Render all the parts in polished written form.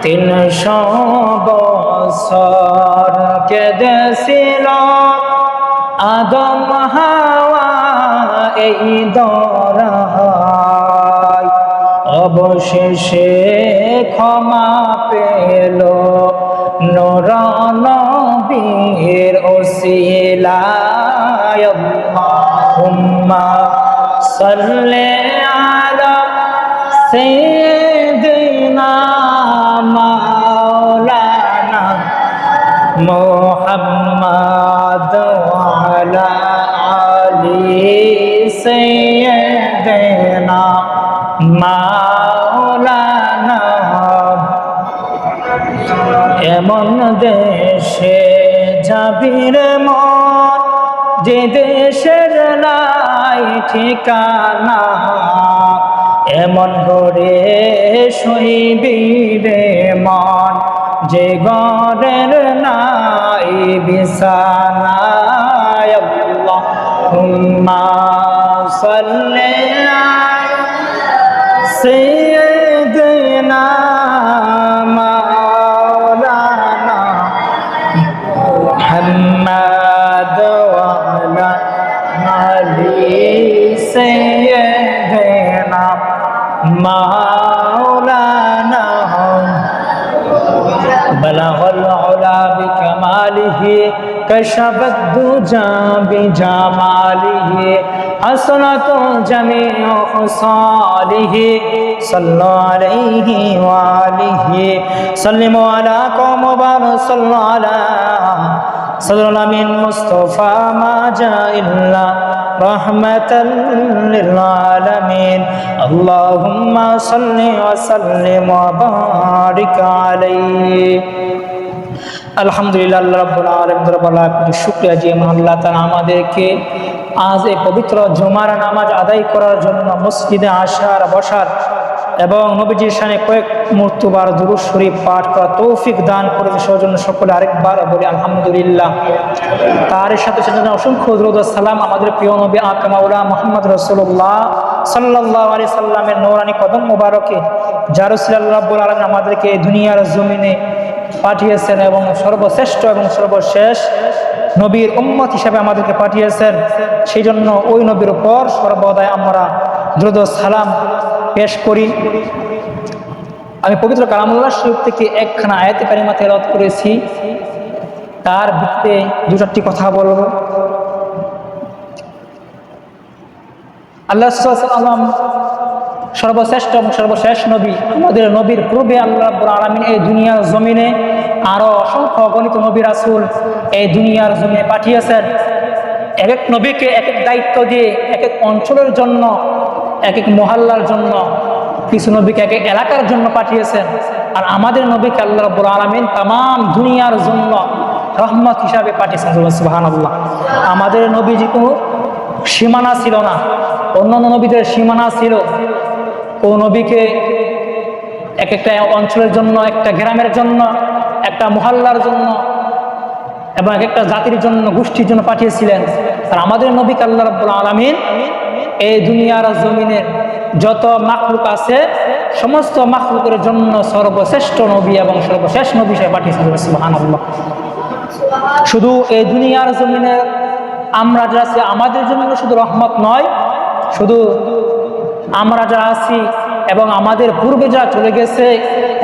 300 বছর কেঁদেছিল আদম হাওয়া এই দরায়, অবশেষে ক্ষমা পেল নূর নবীর ওসিলায়। আল্লাহুম্মা সাল্লি আলা সাইয়্যিদিনা মাওলানা মুহাম্মদ ওয়া আলা আলি সাইয়্যিদিনা মাওলানা। এমন দেশে যাবির মন যে দেশের নাই ঠিকানা, এমন ঘরে শৈবি রে মন যে ঘরের নাই বিছানা। আল্লাহুম্মা সাল্লি আলা সাইয়্যিদিনা মাওলানা মুহাম্মদ ওয়া আলা আলি সাইয়্যিদিনা মাওলানা। বলাগল উলা বিকামালিহি কশফত দুজা বিজামালিহি হাসনাতু জামিউ খুসালিহি সাল্লু আলাইহি ওয়া আলিহি সাল্লিমু আলা কওম মুবারক সাল্লু আলা সাদরুল আমিন মুস্তাফা মা জা ইল্লা রাহমাতাল লিল আলামিন। আল্লাহুম্মা সাল্লি ওয়া সাল্লিম ওয়া বারিক আলাইহি। আলহামদুলিল্লাহ, আল্লাহ রাব্বুল আলামিন দরবারে লাখ কোটি শুকরিয়া যে আল্লাহ তাআলা আমাদেরকে আজ এই পবিত্র জুমার নামাজ আদায় করার জন্য মসজিদে আসার, বসার এবং নবীজির শানে কয়েক মর্তবার দুরূদ শরীফ পাঠ করার তৌফিক দান করেছে। সেজন্য সকলে আরেকবার বলি আলহামদুলিল্লাহ। তার সাথে সাথে অসংখ্য দরুদ ও সালাম আমাদের প্রিয় নবী আকরাম মাওলা মুহাম্মদ রাসূলুল্লাহ সাল্লাল্লাহু আলাইহি সাল্লামের নূরানি কদম মোবারকে, যার উসিলায় আল্লাহ রাব্বুল আলামিন আমাদেরকে দুনিয়ার জমিনে পাঠিয়েছেন এবং সর্বশ্রেষ্ঠ এবং সর্বশেষ নবীর উম্মত হিসেবে আমাদেরকে পাঠিয়েছেন। সেই জন্য ওই নবীর উপর সর্বদাই আমরা দরুদ ও সালাম পেশ করি। আমি পবিত্র কালামুল্লাহ শরীফ থেকে একখানা আয়াতে কারিমা তেলাওয়াত করেছি, তার ভিত্তিতে দু চারটি কথা বলবো। আল্লাহ সাল্লাল্লাহু আলাইহি ওয়াসাল্লাম সর্বশ্রেষ্ঠ এবং সর্বশেষ নবী। আমাদের নবীর পূর্বে আল্লাহ রাব্বুল আলামিন এই দুনিয়ার জমিনে আরো অসংখ্য গণিত নবী রাসূল এই দুনিয়ার জমিনে পাঠিয়েছেন। এক এক নবীকে এক এক দায়িত্ব দিয়ে এক এক অঞ্চলের জন্য, এক এক মহল্লার জন্য, কিছু নবীকে এক এক এলাকার জন্য পাঠিয়েছেন। আর আমাদের নবীকে আল্লাহ রাব্বুল আলামিন তামাম দুনিয়ার জন্য রহমত হিসাবে পাঠিয়েছেন। সুবহানাল্লাহ। আমাদের নবীজি কোনো সীমানা ছিল না, অন্যান্য নবীদের সীমানা ছিল। কোন নবীকে এক একটা অঞ্চলের জন্য, একটা গ্রামের জন্য, একটা মহল্লার জন্য এবং এক একটা জাতির জন্য, গোষ্ঠীর জন্য পাঠিয়েছিলেন। আর আমাদের নবীকে আল্লাহ রাব্বুল আলামিন এই দুনিয়ার জমিনের যত মাখলুক আছে সমস্ত মাখলুকের জন্য সর্বশ্রেষ্ঠ নবী এবং সর্বশেষ নবী হিসেবে পাঠিয়েছেন। সুবহানাল্লাহ। শুধু এই দুনিয়ার জমিনে আমরা যারা আছি আমাদের জন্য শুধু রহমত নয়, শুধু আমরা যারা আছি এবং আমাদের পূর্বে যারা চলে গেছে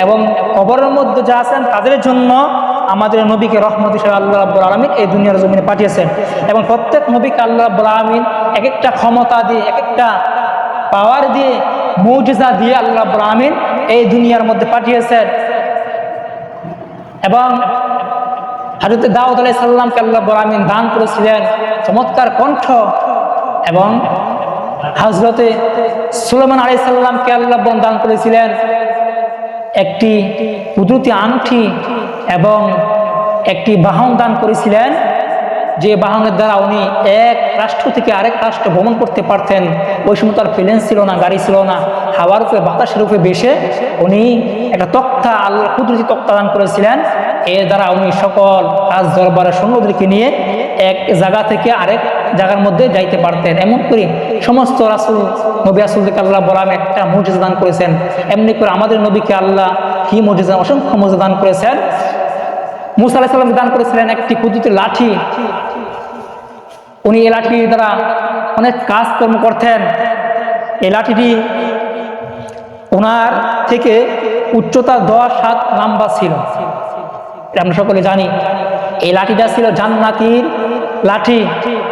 এবং কবরের মধ্যে যা আছেন তাদের জন্য আমাদের নবীকে রহমত হিসেবে আল্লাহ রাব্বুল আলামিন এই দুনিয়ার জমিনে পাঠিয়েছেন। এবং প্রত্যেক নবীকে আল্লাহ রাব্বুল আলামিন এক একটা ক্ষমতা দিয়ে, এক একটা পাওয়ার দিয়ে, মুজিজা দিয়ে আল্লাহ রাব্বুল আলামিন এই দুনিয়ার মধ্যে পাঠিয়েছেন। এবং হযরত দাউদ আলাইহিস সালামকে আল্লাহ রাব্বুল আলামিন দান করেছিলেন চমৎকার কণ্ঠ, এবং হযরতে সুলাইমান আলাইহিস সালামকে আল্লাহ দান করেছিলেন একটি কুদরতি আংটি এবং একটি বাহন দান করেছিলেন, যে বাহনের দ্বারা উনি এক রাষ্ট্র থেকে আরেক রাষ্ট্র ভ্রমণ করতে পারতেন। ওই সময় তার প্লেন ছিল না, গাড়ি ছিল না, হাওয়ার উপরে বাতাসের উপরে বেশে উনি একটা তক্তা, আল্লাহর কুদরতি তক্তা দান করেছিলেন। এর দ্বারা উনি সকল রাজ দরবারের সৈন্যদেরকে নিয়ে এক জায়গা থেকে আরেক জায়গার মধ্যে যাইতে পারতেন। এমন করে সমস্ত রাসূল নবী রাসূলদেরকে আল্লাহ রাব্বুল আলামিন একটা মুজিজা দান করেছেন। এমনি করে আমাদের নবীকে আল্লাহ কি মুজিজা, অসংখ্য মুজিজা দান করেছেন। মূসা আলাইহিস সালাম দান করেছিলেন একটি কুদরতি লাঠি। উনি এই লাঠি দ্বারা অনেক কাজকর্ম করতেন। এই লাঠিটি ওনার থেকে উচ্চতা 10 হাত লম্বা ছিল। আমরা সকলে জানি এই লাঠিটা ছিল জান্নাতীর লাঠি।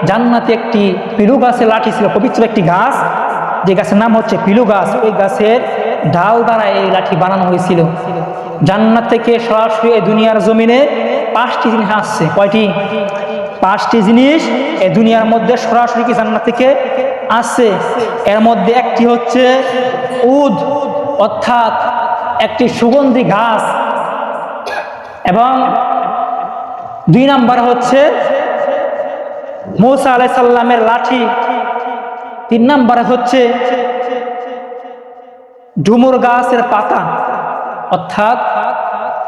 জান্নাতি একটি পিলু গাছের লাঠি ছিল, পবিত্র একটি গাছ, যে গাছের নাম হচ্ছে পিলু গাছ। ওই গাছের ডাল দ্বারা এই লাঠি বানানো হয়েছিল। জান্নাত থেকে সরাসরি এই দুনিয়ার জমিনে 5টি জিনিস আসছে। কয়টি? 5টি জিনিস এই দুনিয়ার মধ্যে সরাসরি কি জান্নাত থেকে আসছে। এর মধ্যে একটি হচ্ছে উদ, অর্থাৎ একটি সুগন্ধি গাছ, এবং 2 নাম্বার হচ্ছে মূসা আলাইহিস সালামের লাঠি, 3 নাম্বার হচ্ছে ডুমুর গাছের পাতা, অর্থাৎ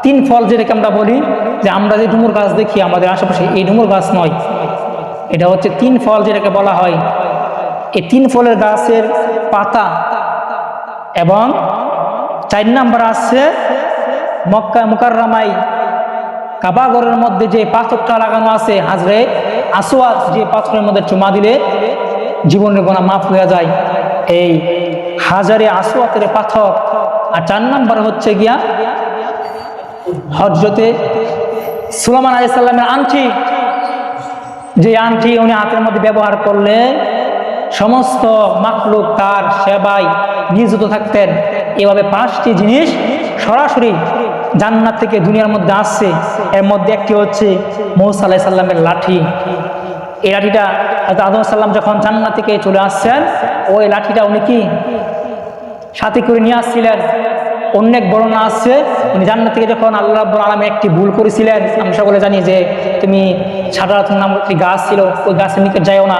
3 ফল, যেটাকে আমরা বলি যে আমরা যে ডুমুর গাছ দেখি আমাদের আশেপাশে, এই ডুমুর গাছ নয়, এটা হচ্ছে 3 ফল যেটাকে বলা হয়। এই 3 ফলের গাছের পাতা, এবং 4 নাম্বার আছে মক্কা মুকাররমায় কাবাগরের মধ্যে যে পাথরটা লাগানো আছে হাজরে আসওয়াদ, যে পাথরের মধ্যে চুমা দিলে জীবনের গুনাহ মাফ হয়ে যায়, এই হাজারে আসওয়াদের পাথর। আর 4 নাম্বার হচ্ছে গিয়া হযরতে সুলাইমান আলাইহিস সালামের আংটি, যে আংটি উনি হাতের মধ্যে ব্যবহার করলে সমস্ত মাখলুক তার সেবায় নিয়োজিত থাকতেন। এভাবে 5টি জিনিস সরাসরি জান্নাত থেকে দুনিয়ার মধ্যে আসছে। এর মধ্যে একটি হচ্ছে মূসা আলাইহিস সালামের লাঠি। এই লাঠিটা হযরত আদম আলাইহিস সালাম যখন জান্নাত থেকে চলে আসছেন, ওই লাঠিটা উনি কি সাথে করে নিয়ে আসছিলেন। অনেক বর্ণনা আছে উনি জান্নাত থেকে যখন আল্লাহ রাব্বুল আলামিন একটি ভুল করেছিলেন। আমরা সকলে জানি যে তুমি শাজারাতুন নাম একটি গাছ ছিল, ওই গাছের নিকট যাইও না।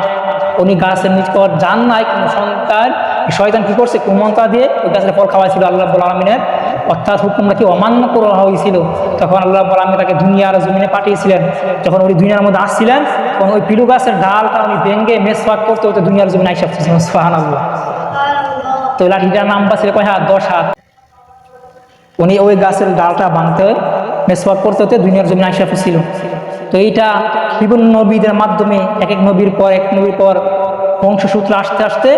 উনি গাছের নিকট যান নাই, কোনো সন্তান শয়তান কি করছে, কুমন্ত্র দিয়ে ওই গাছের ফল খাওয়াইছিল আল্লাহ রাব্বুল আলামিনের, অর্থাৎ হুকুমটা কি অমান্য করা হয়েছিল। তখন আল্লাহ রাব্বুল আলামিন তাকে দুনিয়ার জমিনে পাঠিয়েছিলেন। যখন উনি দুনিয়ার মধ্যে আসছিলেন, তখন ওই পিলু গাছের ডালটা উনি ভেঙে মেসওয়াক করতে করতে দুনিয়ার জমিনে আইসা পড়েছিলেন। সুবহানাল্লাহ। তো লাঠিটার নাম ছিল কয় হাত? 10 হাত। উনি ওই গাছের ডালটা ভাঙতে মেসওয়াক করতে হতে দুনিয়ার জমিনে আইসা পড়েছিল। তো এইটা বিভিন্ন নবীদের মাধ্যমে এক এক নবীর পর বংশসূত্র আসতে আসতে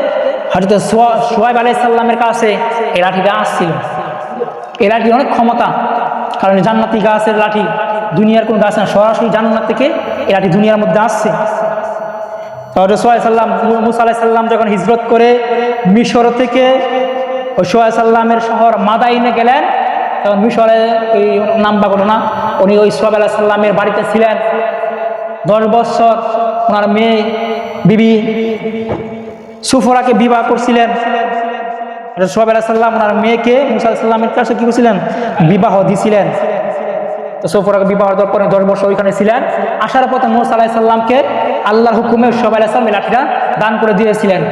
হযরত শুআয়ব আলাইহিস সালামের কাছে এই লাঠিটা আসছিল। এই লাঠির অনেক ক্ষমতা, কারণ জান্নাতি গাছের লাঠি, দুনিয়ার কোন গাছ না, সরাসরি জান্নাত থেকে এই লাঠি দুনিয়ার মধ্যে আসছে। হযরত শুআয়ব মূসা আলাইহিস সালাম যখন হিজরত করে মিশর থেকে ওই শুআয়ব সাল্লামের শহর মাদাইনে গেলেন, তখন মিশরে ওই নাম বাগল না, উনি ওই শুআয়ব আলাইহিস সালামের বাড়িতে ছিলেন 10 বছর। ওনার মেয়ে বিবি সুফরাকে বিবাহ করছিলেন। শুআয়ব আলাইহিস সালাম ওনার মেয়েকে মূসা আলাইহিস সালামের কাছে কি করছিলেন? বিবাহ দিছিলেন। তো সুফরাকে বিবাহ দেওয়ার পরে 10 বছর ওইখানে ছিলেন। আসার পথে মূসা আলাইহিস সালামকে আল্লাহর হুকুমে শুআয়ব আলাইহিস সালাম লাঠিটা দান করে দিয়েছিলেন।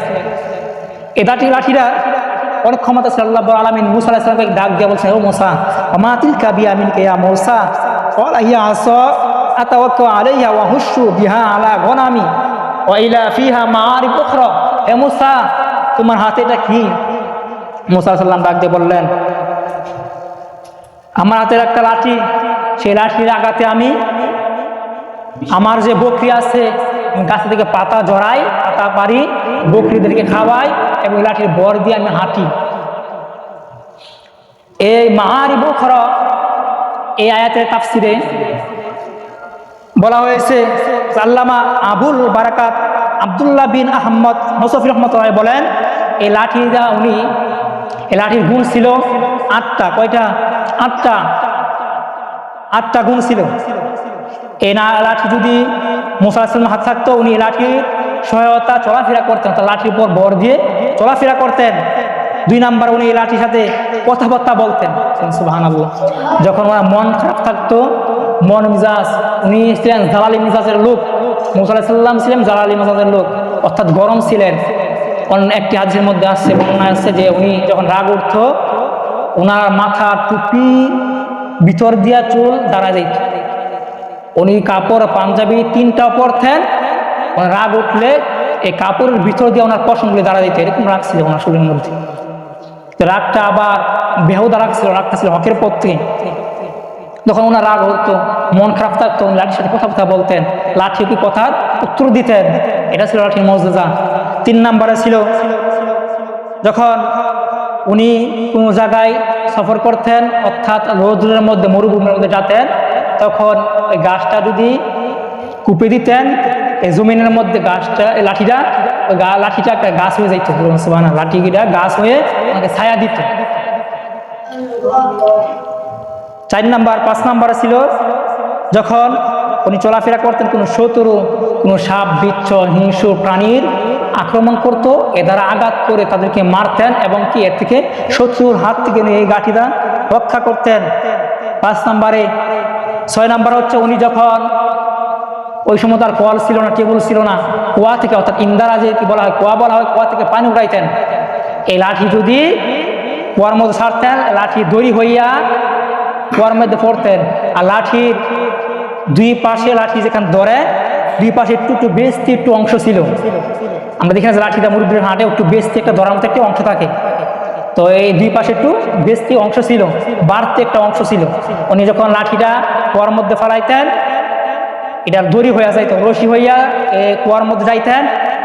এই লাঠিটা অনেক ক্ষমতা ছিল। আল্লাহ রাব্বুল আলামিন মূসা আলাইহিস সালামকে ডাক দিয়ে বলছেন, ও মূসা, ওমা তিলকা বিয়ামিনকা ইয়া মূসা, ক্বালা হিয়া আসা আতাওয়াক্কাউ আলাইহা ওয়া হুশু বিহা আলা গনামি ওয়া ইলা ফিহা মাআরিব উখরা। হে মূসা, তোমার হাতে এটা কি? মূসা আলাইহিস সালাম ডাক দিয়ে বললেন, আমার হাতের একটা লাঠি, সেই লাঠির আঘাতে আমি আমার যে বকরি আছে গাছ থেকে পাতা জড়াই, পাতা পারি, বকরিদেরকে খাওয়াই, এবং লাঠির বর দিয়ে আমি হাঁটি। এই মাআরিব উখরা এই আয়াতের তাফসিরে বলা হয়েছে, আল্লামা আবুল বারাকাত আব্দুল্লাহ বিন আহমদ নসফি রহমতুল্লাহ বলেন, এই লাঠিটা এই লাঠির গুণ ছিল 8টা। কয়টা? 8টা গুণ ছিল। এই লাঠি যদি মূসা আলাইহিস সালামের হাত থাকতো, উনি এই লাঠির সহায়তা চলাফেরা করতেন, তার লাঠির উপর ভর দিয়ে চলাফেরা করতেন। 2 নাম্বার, উনি এই লাঠির সাথে কথাবার্তা বলতেন। সুবহানাল্লাহ। যখন ওনার মন খারাপ থাকতো, মন মিজাজ, উনি ছিলেন জালালি মিজাজের লোক। মূসা আলাইহিস সালাম ছিলেন জালালি মিজাজের লোক, অর্থাৎ গরম ছিলেন। একটি হাদিসের মধ্যে আসছে, বর্ণনা আছে যে উনি যখন রাগ উঠত, ওনার মাথা টুপি ভিতর দিয়া চুল দাঁড়া যাইত। উনি কাপড় পাঞ্জাবি 3টা পরতেন। রাগ উঠলে এই কাপড়ের ভিতর দিয়ে ওনার পশমগুলি দাঁড়া দিত, এরকম রাগ ছিল ওনার শরীরের মধ্যে। তো রাগটা আবার বেহুদা রাগ ছিল, রাগটা ছিল হকের পক্ষে। যখন ওনার রাগ হতো, মন খারাপ থাকতো, লাঠির সাথে কথা কথা বলতেন, লাঠি কি কথার উত্তর দিতেন, এটা ছিল লাঠির মর্যাদা। 3 নম্বরে ছিল যখন উনি কোনো জায়গায় সফর করতেন, অর্থাৎ রৌদ্রের মধ্যে মরুভূমির মধ্যে যেতেন, তখন ওই গাছটা যদি কুপে দিতেন এই জমিনের মধ্যে, গাছটা এই লাঠিটা ওই লাঠিটা একটা গাছ হয়ে যাইত, লাঠিটা গাছ হয়ে ওনাকে ছায়া দিত। 4 নম্বর 5 নম্বরে ছিল যখন উনি চলাফেরা করতেন, কোনো শত্রু, কোনো সাপ বিচ্ছ হিংস্র প্রাণীর আক্রমণ করত, এ দ্বারা আঘাত করে তাদেরকে মারতেন এবং কি এর থেকে শত্রুর হাত থেকে এই গাঠিটা রক্ষা করতেন। 5 নম্বরে 6 নম্বর হচ্ছে উনি যখন ওই সময় তার কল ছিল না, টেবুল ছিল না, কুয়া থেকে, অর্থাৎ ইন্দারা যে কি বলা হয়, কুয়া বলা হয়, কুয়া থেকে পানি উঠাইতেন। এই লাঠি যদি কুয়ার মধ্যে ছাড়তেন, লাঠি দড়ি হইয়া কুয়ার মধ্যে পড়তেন। আর লাঠির 2 পাশে, লাঠি যেখানে ধরে 2 পাশে একটু একটু বেস্তি একটু অংশ ছিল। আমরা দেখি না যে লাঠিটা মুরব্বীর হাঁটে একটু বেস্তি একটা ধরার মতো একটা অংশ থাকে, তো এই 2 পাশে একটু বেস্তি অংশ ছিল, বাড়তে একটা অংশ ছিল। উনি যখন লাঠিটা কুয়ার মধ্যে ফেলাইতেন, এটার দড়ি হইয়া যাইত, রশি হইয়া কুয়ার মধ্যে যাইতেন,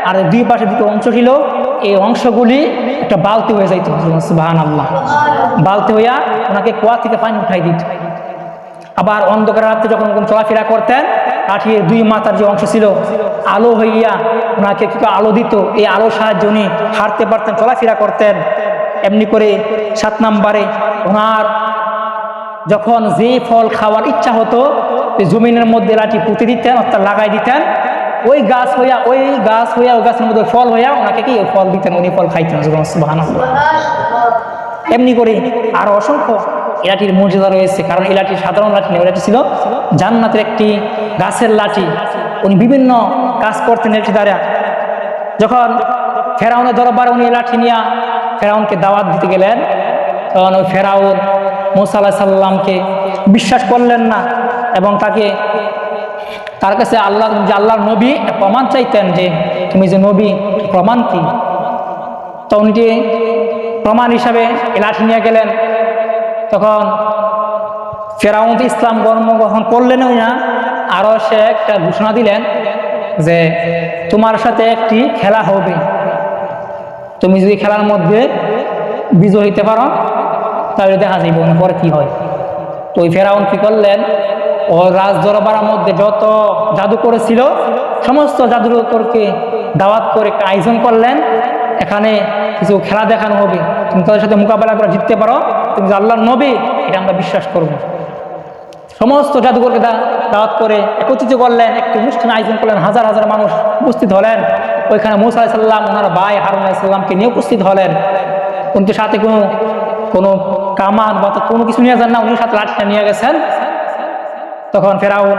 আর 2 পাশে 2টো অংশ ছিল, এই অংশগুলি একটা বালতি হয়ে যাইত, সুবহানাল্লাহ, বালতি হইয়া ওনাকে কুয়া থেকে পানি উঠাই দিত। আবার অন্ধকার রাত্রে যখন চলাফেরা করতেন, লাঠির 2 মাথার যে অংশ ছিল আলো হইয়া ওনাকে কি আলো দিত, এই আলোর সাহায্যে উনি হাঁটতে পারতেন, চলাফেরা করতেন। এমনি করে 7 নম্বরে ওনার যখন যে ফল খাওয়ার ইচ্ছা হতো, জমিনের মধ্যে লাঠি পুঁতে দিতেন, অর্থাৎ লাগাই দিতেন, ওই গাছ হইয়া ওই গাছের মধ্যে ফল হইয়া ওনাকে কি ফল দিতেন, উনি ফল খাইতেন, সুবহানাল্লাহ। এমনি করে আরো অসংখ্য এই লাঠির মর্যাদা রয়েছে, কারণ এই লাঠি সাধারণ লাঠি নেই, লাঠি ছিল জান্নাতের একটি গাছের লাঠি। উনি বিভিন্ন কাজ করতেন লাঠি দ্বারা। যখন ফেরাউনের দরবারে উনি এই লাঠি নিয়ে ফেরাউনকে দাওয়াত দিতে গেলেন, তখন ওই ফেরাউন মুসা আলাইহিস সালামকে বিশ্বাস করলেন না এবং তার কাছে আল্লাহর নবী প্রমাণ চাইতেন যে তুমি যে নবী, প্রমাণ কি? তো উনি প্রমাণ হিসাবে এই লাঠি নিয়ে গেলেন। তখন ফেরাউন ইসলাম গ্রহণ করলেনই না, আরো সে একটা ঘোষণা দিলেন যে তোমার সাথে একটি খেলা হবে, তুমি যদি খেলার মধ্যে বিজয় হইতে পারো তাহলে দেখা যাইব পরে কি হয়। তো ওই ফেরাউন কি করলেন, ও রাজ দরবারের মধ্যে যত জাদুকর ছিল সমস্ত জাদুকরকে দাওয়াত করে একটা আয়োজন করলেন, এখানে কিছু খেলা দেখানো হবে, তুমি তাদের সাথে মোকাবেলা করে জিততে পারো, তুমি যে আল্লাহর নবী এটা আমরা বিশ্বাস করব। সমস্ত জাদুকরকে দাওয়াত করে একত্রিত করলেন, একটি অনুষ্ঠান আয়োজন করলেন, হাজার হাজার মানুষ উপস্থিত হলেন। ওইখানে মুসা আলাইহিস সালাম ওনার ভাই হারুন আলাইহিস সালামকে নিয়ে উপস্থিত হলেন। উনি তো সাথে কোনো কামান বা কোনো কিছু নিয়ে যান না, উনি সাথে লাঠিটা নিয়ে গেছেন। তখন ফেরাউন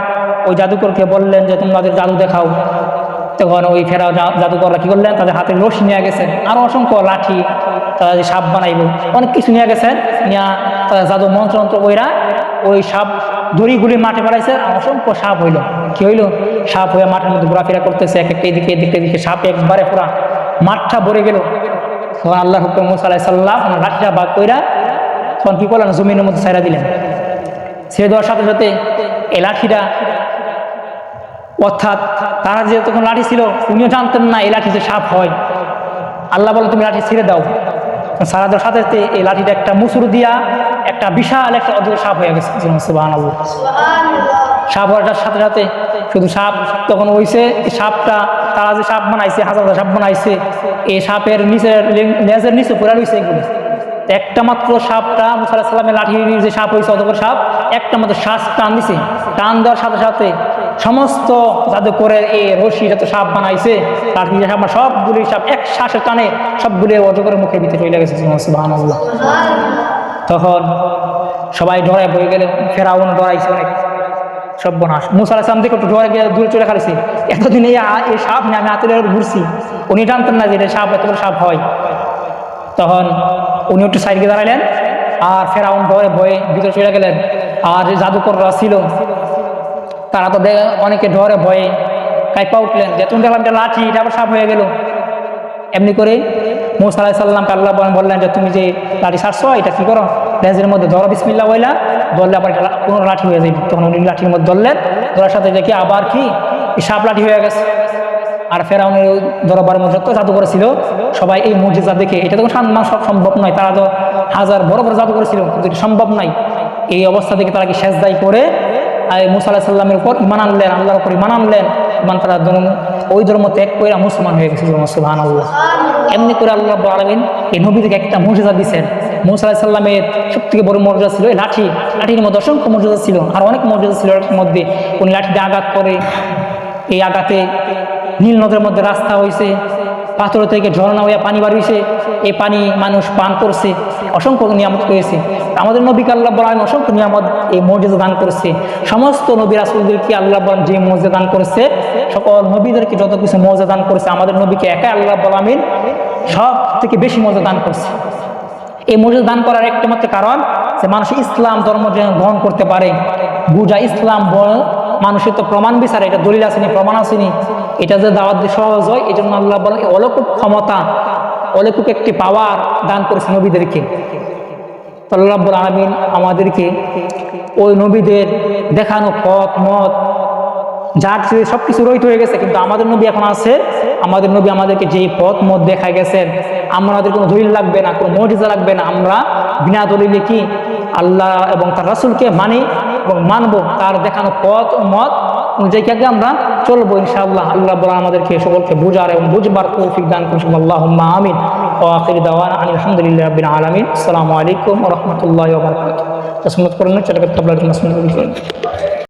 ওই জাদুকরকে বললেন যে তোমাদের জাদু দেখাও। তখন ওই ফেরাও জাদুকররা কি করলেন, তাদের হাতে রশি নিয়ে গেছেন, আরো অসংখ্য লাঠি, তারা যে সাপ বানাইব অনেক কিছু নিয়ে গেছেন, নিয়ে তারা জাদু মন্ত্রযন্ত্র কইরা ওই সাপ দড়িগুলি মাঠে পাঠাইছে, অসংখ্য সাপ হইল। কি হইল? সাপ হয়ে মাঠের মধ্যে ঘোরাফেরা করতেছে, এক একটা এদিকে এদিকে সাপ একবারে পুরা মাঠটা ভরে গেল। তখন আল্লাহ হুকুম মুসা আলাইহিস সালাম লাঠিটা ভাগ কইরা তখন কি করলেন, জমিনের মধ্যে ছেড়ে দিলেন। ছেড়ে দেওয়ার সাথে সাথে এই লাঠিটা, অর্থাৎ তারা যে তখন লাঠি ছিল উনিও জানতেন না এই লাঠি যে সাপ হয়। আল্লাহ বলে তুমি লাঠি ছেড়ে দাও, সারা দেওয়ার সাথে সাথে এই লাঠিটা একটা মুসুর দিয়া একটা বিশাল একটা অদ্ভুত সাপ হয়ে গেছে, সুবহানাল্লাহ। সাপ হওয়ার সাথে সাথে শুধু সাপ তখন হইছে, সাপটা তারা যে সাপ বানাইছে, হাজার হাজার সাপ বানাইছে, এই সাপের লেজের নিচে পড়ে রয়েছে এগুলো। একটা মাত্র সাপটা মুসা আলাইহিস সালামের লাঠির যে সাপ হয়েছে অতবড় সাপ, একটা মাত্র শ্বাস টান দিছে, টান দেওয়ার সাথে সাথে সমস্ত জাদুকরের এই রশি যত সাপ বানাইছে লাঠি সাপ সবগুলি সাপ এক শ্বাসের টানে সবগুলি অজগরের মুখের ভিতরে চলে গেছে, সুবহানাল্লাহ। তখন সবাই ডরায় বয়ে গেলেন, ফেরাউন ডরাইছে অনেক, সর্বনাশ। মুসা আলাইহিস সালাম দেখে একটু ডরে গিয়ে দূরে চলে খাইছে, এতদিন এই সাপ নিয়ে আমি হাতে ঘুরছি, উনি জানতেন না যে এটা সাপ, এত বড় সাপ হয়। তখন উনি একটু সাইডে দাঁড়াইলেন, আর ফেরাউন ডরে ভয়ে ভিতরে চলে গেলেন। আর যে জাদুকররা ছিল তারা তো অনেকে ডরে ভয়ে কাইপা উঠলেন, যে তুমি দেখলাম এটা লাঠি, এটা আবার সাপ হয়ে গেল। এমনি করে মুসা আলাইহিস সালামকে আল্লাহ বললেন যে তুমি যে লাঠি ছাড়ছো এটা কি করো, লেজের মধ্যে ধরো, বিসমিল্লাহ বইলা ধরলে আবার এটা কোনো লাঠি হয়ে যায়। তখন উনি লাঠির মধ্যে ধরলেন, ধরার সাথে দেখি আবার কি সাপ লাঠি হয়ে গেছে। আর ফেরাউনের দরবারের মধ্যে যত জাদুঘর ছিল সবাই এই মুজিজা দেখে, এটা তো সব সম্ভব নয়, তারা তো হাজার বড় বড় জাদুঘর ছিল, কিন্তু এটা সম্ভব নাই। এই অবস্থা থেকে তারা কি সেজদাই করে মুসা আলাইহিস সালামের উপর ঈমান আনলেন, আল্লাহর উপর ঈমান আনলেন, এবং তারা ওই ধর্ম ত্যাগ করে মুসলমান হয়ে গেছে। সুবহানাল্লাহ। এমনি করে আল্লাহ রাব্বুল আলামিন এই নবীদেরকে একটা মুজিজা দিয়েছেন। মুসা আলাইহিস সালামের সবথেকে বড় মর্যাদা ছিল এই লাঠি, লাঠির মধ্যে অসংখ্য মর্যাদা ছিল, আর অনেক মর্যাদা ছিল। এর মধ্যে উনি লাঠি দিয়ে আঘাত করে, এই আঘাতে নীল নদের মধ্যে রাস্তা হয়েছে, পাথর থেকে ঝর্ণা হইয়া পানি বার হয়েছে, এই পানি মানুষ পান করছে, অসংখ্য নিয়ামত হয়েছে। আমাদের নবীকে আল্লাহ বলেন অসংখ্য নিয়ামত, এই মর্যাদা দান করেছে। সমস্ত নবী রাসূলদেরকে আল্লাহ বলেন যে মর্যাদা দান করেছে, সকল নবীদেরকে যত কিছু মর্যাদা দান করেছে, আমাদের নবীকে একাই আল্লাহ বলেন সব থেকে বেশি মর্যাদা দান করেছে। এই মর্যাদা দান করার একটা মাত্র কারণ যে মানুষ ইসলাম ধর্ম যেন গ্রহণ করতে পারে, বুঝা ইসলাম মানুষের তো প্রমাণ বিচারে, এটা দলিল আসেনি, প্রমাণ আসেনি, এটা যে দাওয়াত দিয়ে সহজ হয়, এই জন্য আল্লাহ বলেন অলৌকিক ক্ষমতা, অলৌকিক একটি পাওয়ার দান করেছে নবীদেরকে। আল্লাহ রাব্বুল আলামিন আমাদেরকে ওই নবীদের দেখানো পথ মত যার সব কিছু রহিত হয়ে গেছে, কিন্তু আমাদের নবী এখন আছে। আমাদের নবী আমাদেরকে যে পথ মত দেখা গেছেন, আমাদের কোনো দলিল লাগবে না, কোনো মুজিজা লাগবে না, আমরা বিনা দলিলে কি আল্লাহ এবং তার রাসূলকে মানি এবং মানবো, তার দেখানো পথ মত অনুযায়ী আমরা চলবো ইনশাআল্লাহ। আল্লাহ বলা আমাদেরকে সকলকে বুঝার এবং বুঝবার তৌফিক দান করুন। আল্লাহুম্মা আমিন। ওয়া আখিরু দাওয়ানা আলহামদুলিল্লাহি রাব্বিল আলামিন। আসসালামু আলাইকুম ওয়া রাহমাতুল্লাহি ওয়া বারাকাতুহু। সুন্নাত করুন, চ্যানেলকে সাবস্ক্রাইব করুন।